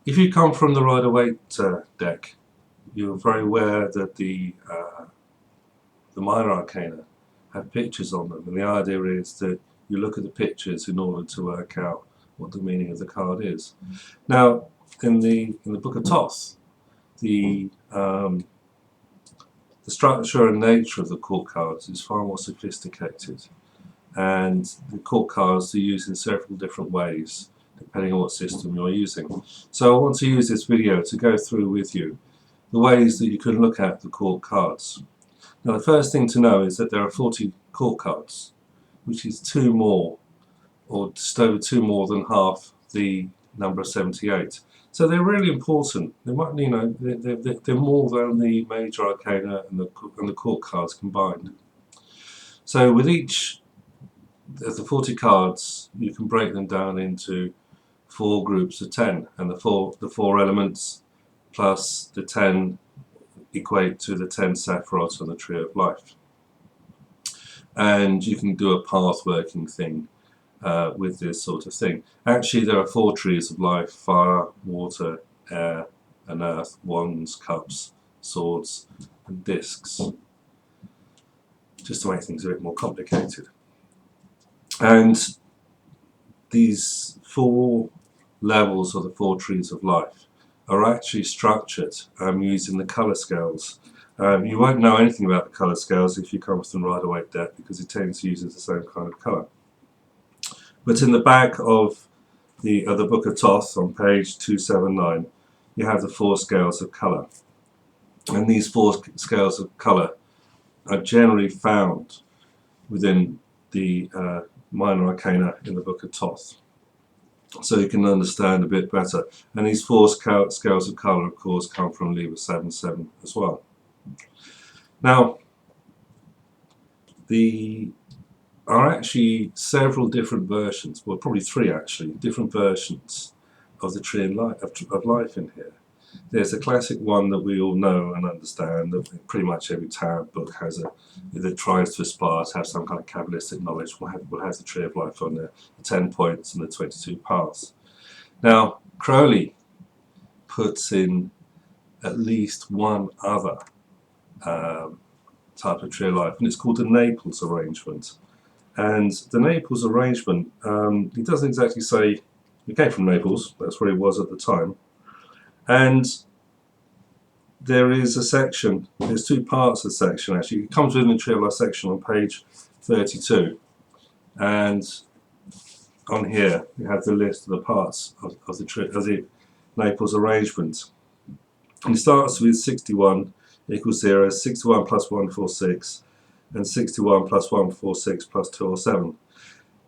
If you come from the Rider-Waite deck, you're very aware that the Minor Arcana have pictures on them, and the idea is that you look at the pictures in order to work out what the meaning of the card is. Now, in the Book of Thoth, the structure and nature of the court cards is far more sophisticated, and the court cards are used in several different ways depending on what system you're using. So I want to use this video to go through with you the ways that you can look at the court cards. Now, the first thing to know is that there are 40 court cards, which is 2 more, or just over 2 more than half the number 78. So they're really important. They might, you know, they're more than the major arcana and the court cards combined. So with each of the 40 cards, you can break them down into 4 groups of 10, and the four elements plus the 10 equate to the 10 Sephiroth on the Tree of Life. And you can do a path working thing with this sort of thing. Actually, there are 4 trees of life: fire, water, air, and earth, wands, cups, swords, and discs, just to make things a bit more complicated. And these 4 levels of the 4 trees of life are actually structured using the colour scales. You won't know anything about the colour scales if you come from the Rider-Waite deck, because it tends to use the same kind of colour. But in the back of the Book of Thoth, on page 279, you have the 4 scales of colour. And these 4 scales of colour are generally found within the Minor Arcana in the Book of Thoth, so you can understand a bit better. And these 4 scales of colour, of course, come from Liber 7-7 as well. Now, there are actually several different versions, well, probably 3 actually, different versions of the Tree of Life in here. There's a classic one that we all know and understand, that pretty much every tarot book has that tries to aspire to have some kind of Kabbalistic knowledge will have the Tree of Life on there, the 10 points and the 22 paths. Now, Crowley puts in at least one other type of Tree of Life, and it's called the Naples Arrangement. And the Naples Arrangement, he doesn't exactly say it came from Naples, that's where it was at the time. And there is a section, there's 2 parts of the section actually. It comes within the Tree of Life section on page 32. And on here you have the list of the parts of the Naples Arrangement. And it starts with 61 equals 0, 61 plus 146, and 61 plus 146 plus 207.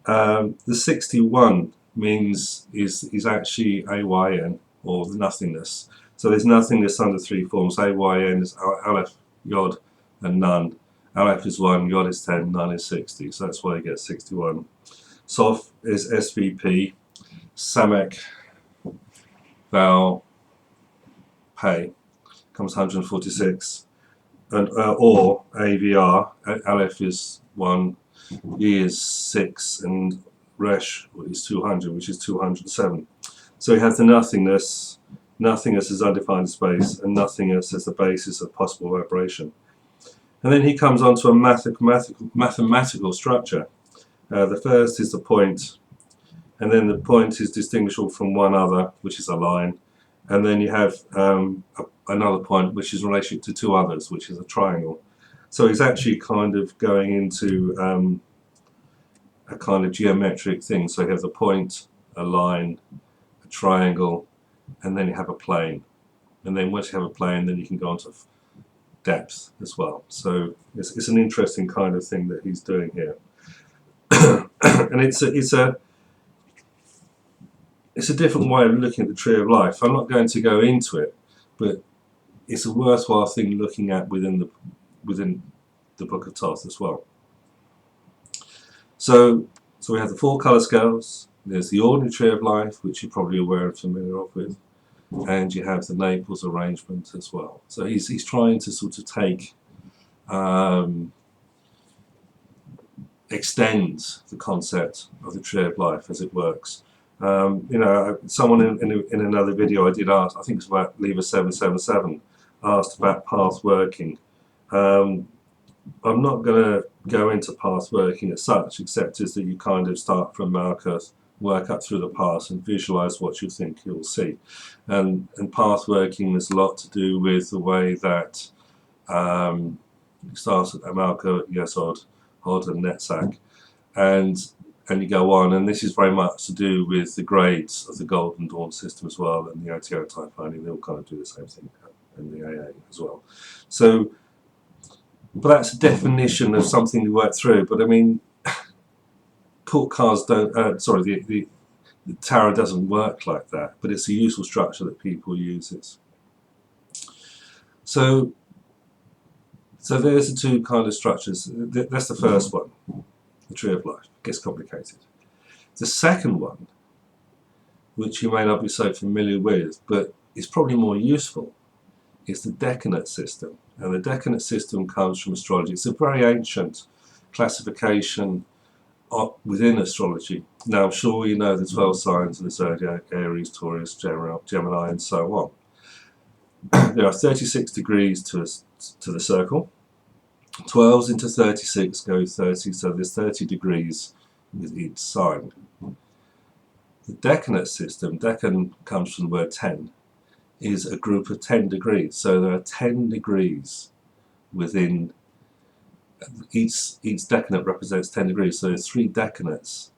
The 61 means is actually AYN, or the nothingness. So there's nothingness under 3 forms. AYN is Aleph, Yod, and Nun. Aleph is 1, Yod is 10, Nun is 60. So that's why you get 61. Sof is SVP, Samek, Val, Pei, comes 146. And or AVR, Aleph is 1, E is 6, and Resh is 200, which is 207. So we have the nothingness. Nothingness is undefined space, and nothingness is the basis of possible vibration. And then he comes on to a mathematical structure. The first is the point, and then the point is distinguishable from one other, which is a line. And then you have another point, which is in relation to 2 others, which is a triangle. So he's actually kind of going into a kind of geometric thing. So you have the point, a line, a triangle, and then you have a plane. And then once you have a plane, then you can go on to depth as well. So it's an interesting kind of thing that he's doing here. And it's a different way of looking at the Tree of Life. I'm not going to go into it, but it's a worthwhile thing looking at within the Book of Thoth as well. So we have the 4 colour scales. There's the ordinary Tree of Life, which you're probably aware and familiar with, and you have the Naples Arrangement as well. So he's trying to sort of take extend the concept of the Tree of Life as it works. You know, someone in another video I did ask, I think it's about Lever 777, asked about path working. I'm not going to go into path working as such, except is that you kind of start from Malkuth, work up through the path and visualize what you think you'll see. And path working has a lot to do with the way that you start at Amalka, Yesod, Hod and Netzach, and you go on, and this is very much to do with the grades of the Golden Dawn system as well, and the OTO type finding. They all kind of do the same thing in the AA as well. So, but that's a definition of something to work through. But I mean, court cards don't. The tarot doesn't work like that. But it's a useful structure that people use. So there's the two kind of structures. That's the first one, the Tree of Life. It gets complicated. The second one, which you may not be so familiar with, but is probably more useful, is the Decanate system. And the Decanate system comes from astrology. It's a very ancient classification within astrology. Now, I'm sure you know the 12 signs of the zodiac: Aries, Taurus, Gemini, and so on. There are 36 degrees to the circle. 12s into 36 go 30, so there's 30 degrees with each sign. The Decanate system, Decan comes from the word 10, is a group of 10 degrees. So there are 10 degrees within each decanate represents 10 degrees. So there's 3 decanates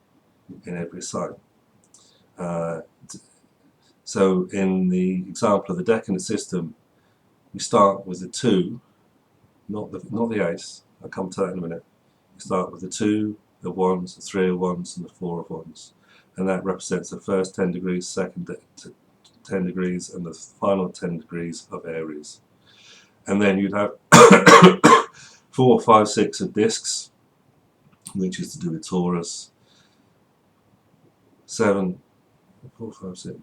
in every sign. So in the example of the Decanate system, we start with the 2, not the ace. I'll come to that in a minute. We start with the 2 of wands, the 3 of wands, and the 4 of wands, and that represents the first 10 degrees, second 10 degrees, and the final 10 degrees of Aries. And then you'd have 4, 5, 6 of discs, which is to do with Taurus. 7, 4, 5, 6,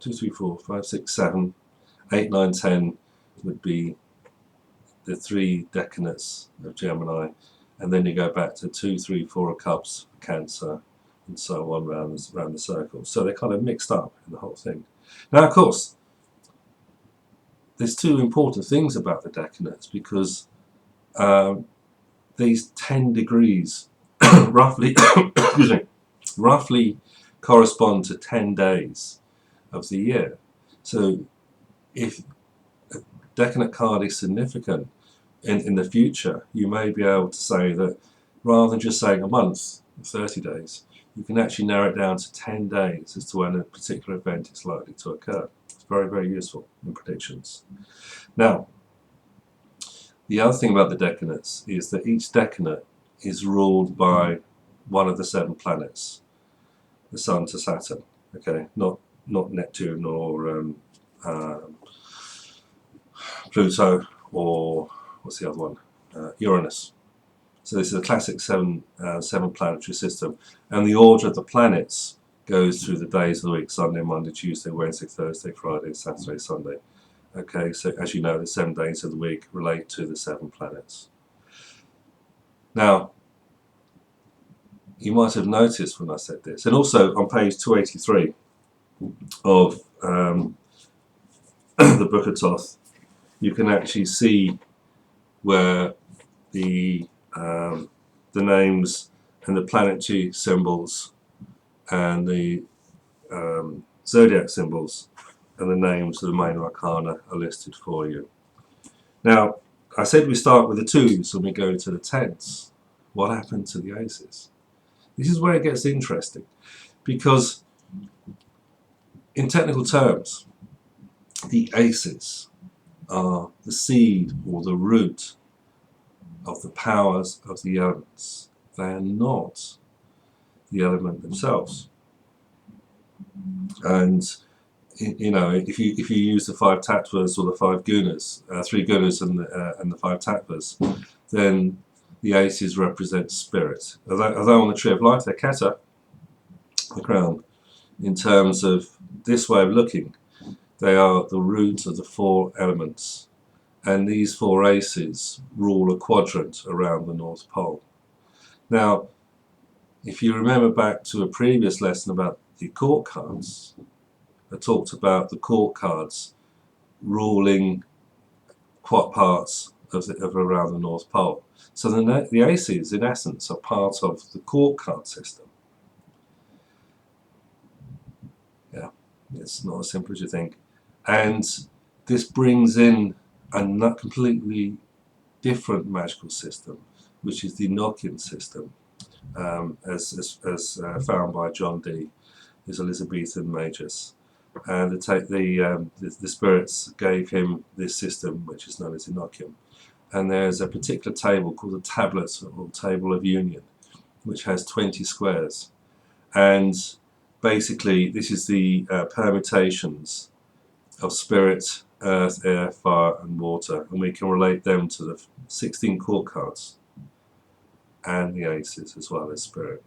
2, 3, 4, 5, 6, 7, 8, 9, 10 would be the 3 decanates of Gemini, and then you go back to 2, 3, 4 of Cups, Cancer, and so on around the circle. So they're kind of mixed up in the whole thing. Now, of course, there's 2 important things about the decanates, because these 10 degrees roughly correspond to 10 days of the year. So if a decanate card is significant in the future, you may be able to say that rather than just saying a month, 30 days, you can actually narrow it down to 10 days as to when a particular event is likely to occur. It's very, very useful in predictions. Now, the other thing about the decanates is that each decanate is ruled by one of the 7 planets, the Sun to Saturn. Okay, not Neptune or Pluto, or what's the other one? Uranus. So this is a classic 7 planetary system, and the order of the planets goes through the days of the week: Sunday, Monday, Tuesday, Wednesday, Thursday, Friday, Saturday, Sunday. Okay, so as you know, the 7 days of the week relate to the 7 planets. Now, you might have noticed when I said this, and also on page 283 of the Book of Thoth, you can actually see where the names and the planetary symbols and the zodiac symbols and the names of the Minor Arcana are listed for you. Now, I said we start with the 2s and we go to the 10s. What happened to the aces? This is where it gets interesting, because in technical terms, the aces are the seed or the root of the powers of the elements. They are not the element themselves. And you know, if you use the 5 tattvas or the 5 gunas, 3 gunas and the 5 tattvas, then the aces represent spirit. Although on the Tree of Life they're Keta, the crown, in terms of this way of looking, they are the root of the 4 elements, and these 4 aces rule a quadrant around the North Pole. Now, if you remember back to a previous lesson about the court cards, I talked about the court cards ruling quite parts of around the North Pole. So the aces, in essence, are part of the court card system. Yeah, it's not as simple as you think. And this brings in a not completely different magical system, which is the Enochian system, as found by John Dee, his Elizabethan magus. And the spirits gave him this system, which is known as Enochian. And there's a particular table called the tablet or table of union, which has 20 squares. And basically, this is the permutations of spirit, earth, air, fire, and water, and we can relate them to the 16 court cards and the aces as well as spirit.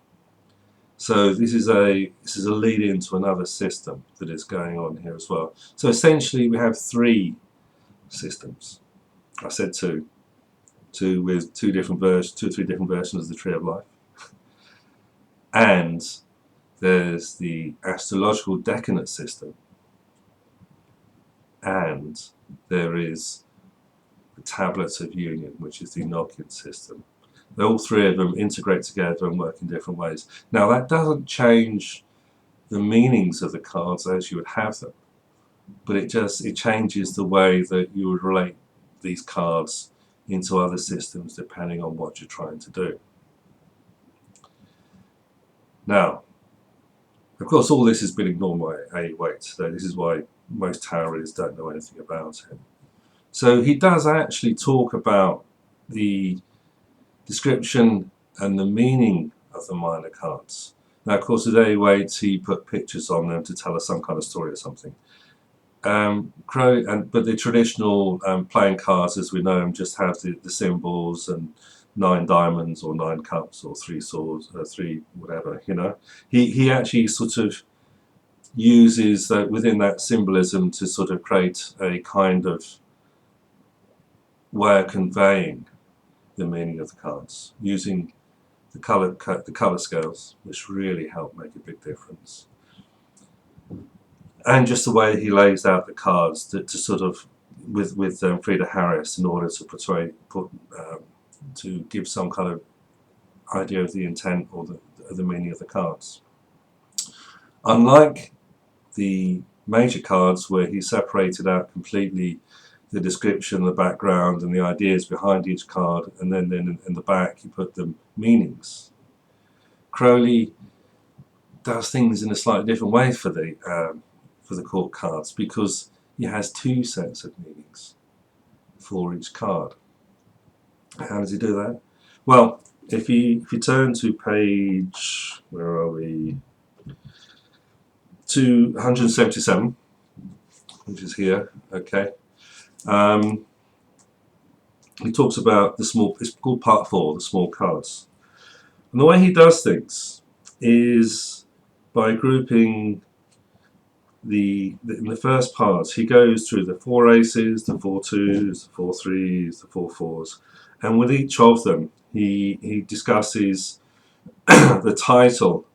So this is a lead into another system that is going on here as well. So essentially, we have three systems. I said two with two or three different versions of the Tree of Life, and there's the astrological Decanate system, and there is the Tablet of Union, which is the Enochian system. All three of them integrate together and work in different ways. Now that doesn't change the meanings of the cards as you would have them, but it changes the way that you would relate these cards into other systems depending on what you're trying to do. Now, of course, all this has been ignored by A. Waite, so this is why most tarot readers don't know anything about him. So he does actually talk about the description and the meaning of the minor cards. Now, of course, with A. Waite, he put pictures on them to tell us some kind of story or something. But the traditional playing cards, as we know them, just have the symbols and 9 diamonds or 9 cups or 3 swords, 3 whatever, you know. He actually sort of uses that within that symbolism to sort of create a kind of way of conveying the meaning of the cards, using the color scales, which really help make a big difference. And just the way he lays out the cards to sort of with Frieda Harris in order to to give some kind of idea of the intent or the meaning of the cards. Unlike the major cards, where he separated out completely the description, the background, and the ideas behind each card, and then in the back he put the meanings, Crowley does things in a slightly different way for the court cards, because he has 2 sets of meanings for each card. How does he do that? Well, if you turn to page, where are we? 277, which is here. Okay. He talks about the small. It's called part 4, the small cards, and the way he does things is by grouping in the first part, he goes through the 4 aces, the 4 twos, the 4 threes, the 4 fours, and with each of them, he discusses the title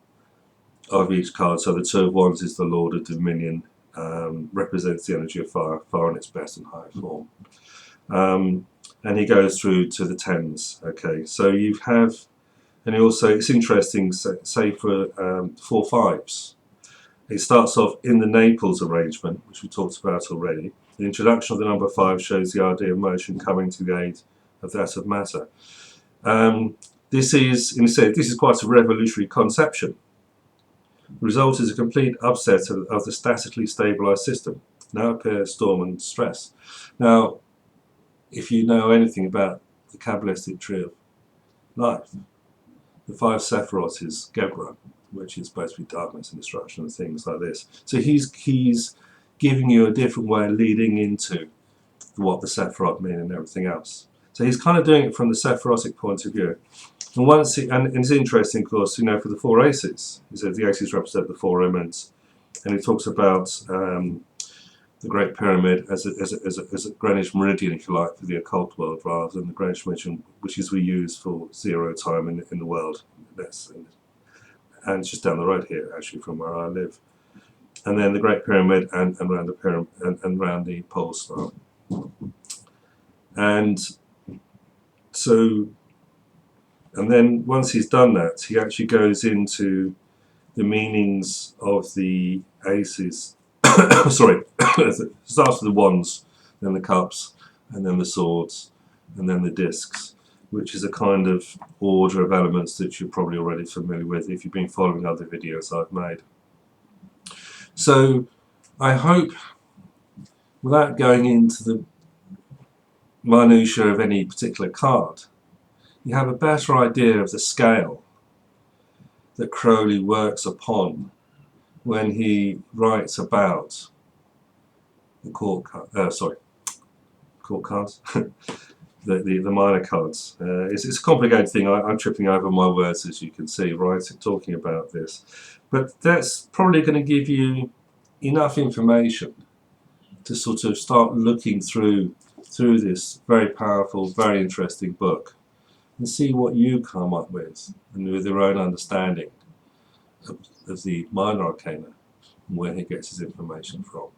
of each card. So the 2 of Wands is the Lord of Dominion, represents the energy of fire in its best and highest form. And he goes through to the 10s. Okay, so you have, and also it's interesting, say for 4 fives. It starts off in the Naples Arrangement, which we talked about already. The introduction of the number 5 shows the idea of motion coming to the aid of that of matter. This is quite a revolutionary conception. The result is a complete upset of the statically stabilized system. Now appear storm and stress. Now, if you know anything about the Kabbalistic Tree of Life, the 5 Sephiroth is Gebra, which is supposed to be darkness and destruction and things like this. So he's giving you a different way of leading into what the Sephiroth mean and everything else. So he's kind of doing it from the Sephirotic point of view. And it's interesting, of course, you know, for the 4 aces, he says the aces represent the 4 elements, and he talks about the Great Pyramid as a Greenwich meridian, if you like, for the occult world, rather than the Greenwich meridian, which is we use for 0 time in the world. and it's just down the road here, actually, from where I live. And then the Great Pyramid, and around the pyramid, and around the pole star. And so, and then once he's done that, he actually goes into the meanings of the aces. Sorry, it starts with the wands, then the cups, and then the swords, and then the discs, which is a kind of order of elements that you're probably already familiar with if you've been following other videos I've made. So I hope, without going into the minutiae of any particular card, you have a better idea of the scale that Crowley works upon when he writes about the court cards, the minor cards. It's a complicated thing. I'm tripping over my words, as you can see, right, talking about this. But that's probably going to give you enough information to sort of start looking through this very powerful, very interesting book and see what you come up with, and with your own understanding of the Minor Arcana and where he gets his information from.